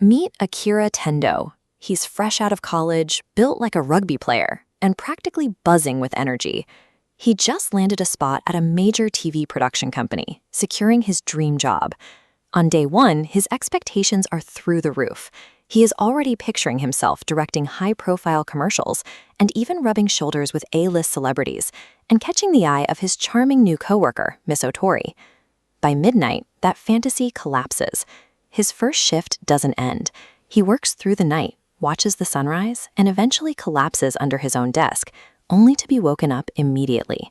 Meet Akira Tendo. He's fresh out of college, built like a rugby player, and practically buzzing with energy. He just landed a spot at a major TV production company, securing his dream job. On day one, his expectations are through the roof. He is already picturing himself directing high-profile commercials and even rubbing shoulders with A-list celebrities and catching the eye of his charming new coworker, Miss Otori. By midnight, that fantasy collapses. His first shift doesn't end. He works through the night, watches the sunrise, and eventually collapses under his own desk, only to be woken up immediately.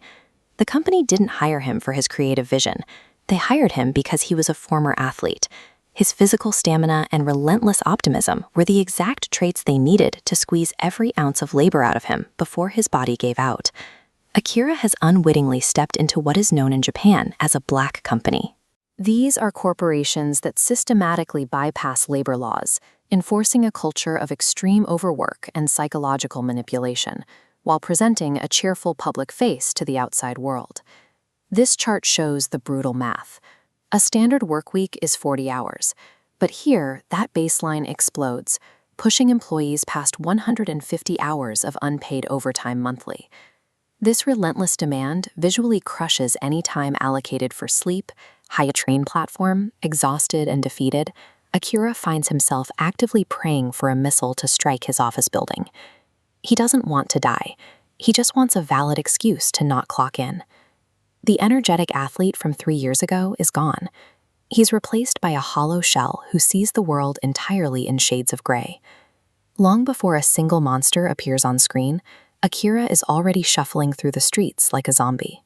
The company didn't hire him for his creative vision. They hired him because he was a former athlete. His physical stamina and relentless optimism were the exact traits they needed to squeeze every ounce of labor out of him before his body gave out. Akira has unwittingly stepped into what is known in Japan as a black company. These are corporations that systematically bypass labor laws, enforcing a culture of extreme overwork and psychological manipulation, while presenting a cheerful public face to the outside world. This chart shows the brutal math. A standard work week is 40 hours, but here that baseline explodes, pushing employees past 150 hours of unpaid overtime monthly. This relentless demand visually crushes any time allocated for sleep. High a train platform, exhausted and defeated, Akira finds himself actively praying for a missile to strike his office building. He doesn't want to die. He just wants a valid excuse to not clock in. The energetic athlete from 3 years ago is gone. He's replaced by a hollow shell who sees the world entirely in shades of gray. Long before a single monster appears on screen, Akira is already shuffling through the streets like a zombie.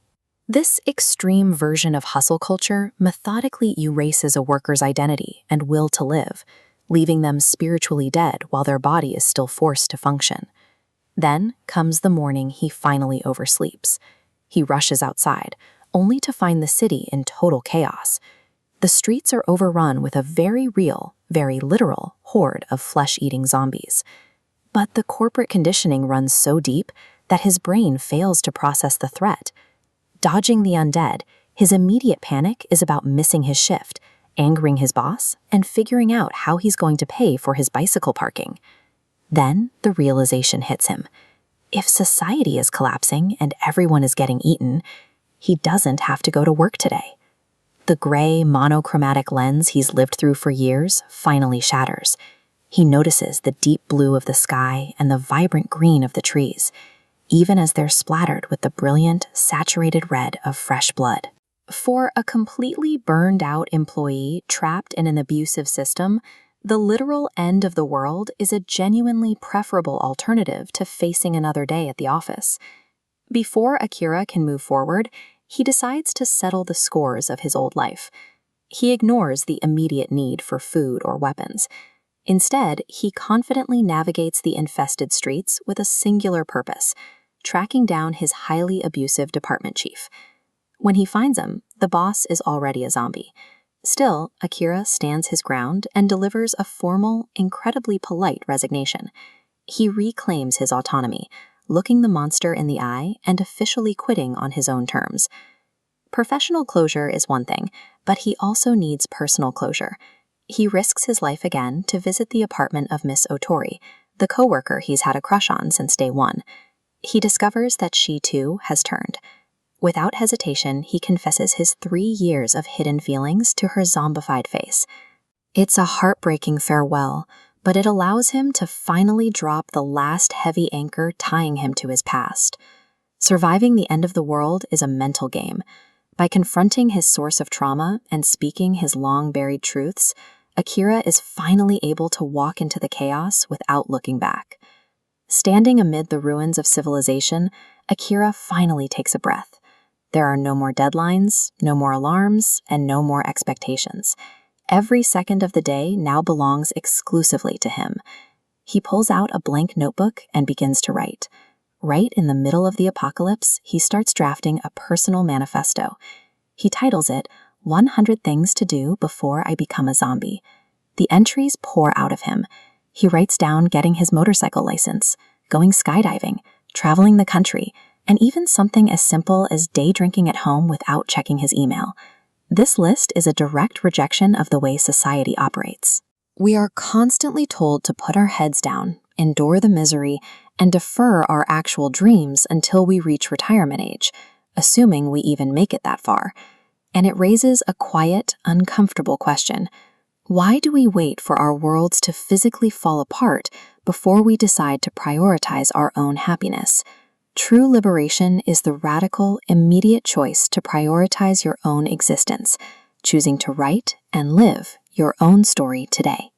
This extreme version of hustle culture methodically erases a worker's identity and will to live, leaving them spiritually dead while their body is still forced to function. Then comes the morning he finally oversleeps. He rushes outside, only to find the city in total chaos. The streets are overrun with a very real, very literal horde of flesh-eating zombies. But the corporate conditioning runs so deep that his brain fails to process the threat. Dodging the undead, his immediate panic is about missing his shift, angering his boss, and figuring out how he's going to pay for his bicycle parking. Then the realization hits him. If society is collapsing and everyone is getting eaten, he doesn't have to go to work today. The gray, monochromatic lens he's lived through for years finally shatters. He notices the deep blue of the sky and the vibrant green of the trees, even as they're splattered with the brilliant, saturated red of fresh blood. For a completely burned-out employee trapped in an abusive system, the literal end of the world is a genuinely preferable alternative to facing another day at the office. Before Akira can move forward, he decides to settle the scores of his old life. He ignores the immediate need for food or weapons. Instead, he confidently navigates the infested streets with a singular purpose: tracking down his highly abusive department chief. When he finds him, the boss is already a zombie. Still, Akira stands his ground and delivers a formal, incredibly polite resignation. He reclaims his autonomy, looking the monster in the eye and officially quitting on his own terms. Professional closure is one thing, but he also needs personal closure. He risks his life again to visit the apartment of Miss Otori, the coworker he's had a crush on since day one. He discovers that she, too, has turned. Without hesitation, he confesses his 3 years of hidden feelings to her zombified face. It's a heartbreaking farewell, but it allows him to finally drop the last heavy anchor tying him to his past. Surviving the end of the world is a mental game. By confronting his source of trauma and speaking his long-buried truths, Akira is finally able to walk into the chaos without looking back. Standing amid the ruins of civilization, Akira finally takes a breath. There are no more deadlines, no more alarms, and no more expectations. Every second of the day now belongs exclusively to him. He pulls out a blank notebook and begins to write. Right in the middle of the apocalypse, he starts drafting a personal manifesto. He titles it, 100 Things to Do Before I Become a Zombie. The entries pour out of him. He writes down getting his motorcycle license, going skydiving, traveling the country, and even something as simple as day drinking at home without checking his email. This list is a direct rejection of the way society operates. We are constantly told to put our heads down, endure the misery, and defer our actual dreams until we reach retirement age, assuming we even make it that far. And it raises a quiet, uncomfortable question. Why do we wait for our worlds to physically fall apart before we decide to prioritize our own happiness? True liberation is the radical, immediate choice to prioritize your own existence, choosing to write and live your own story today.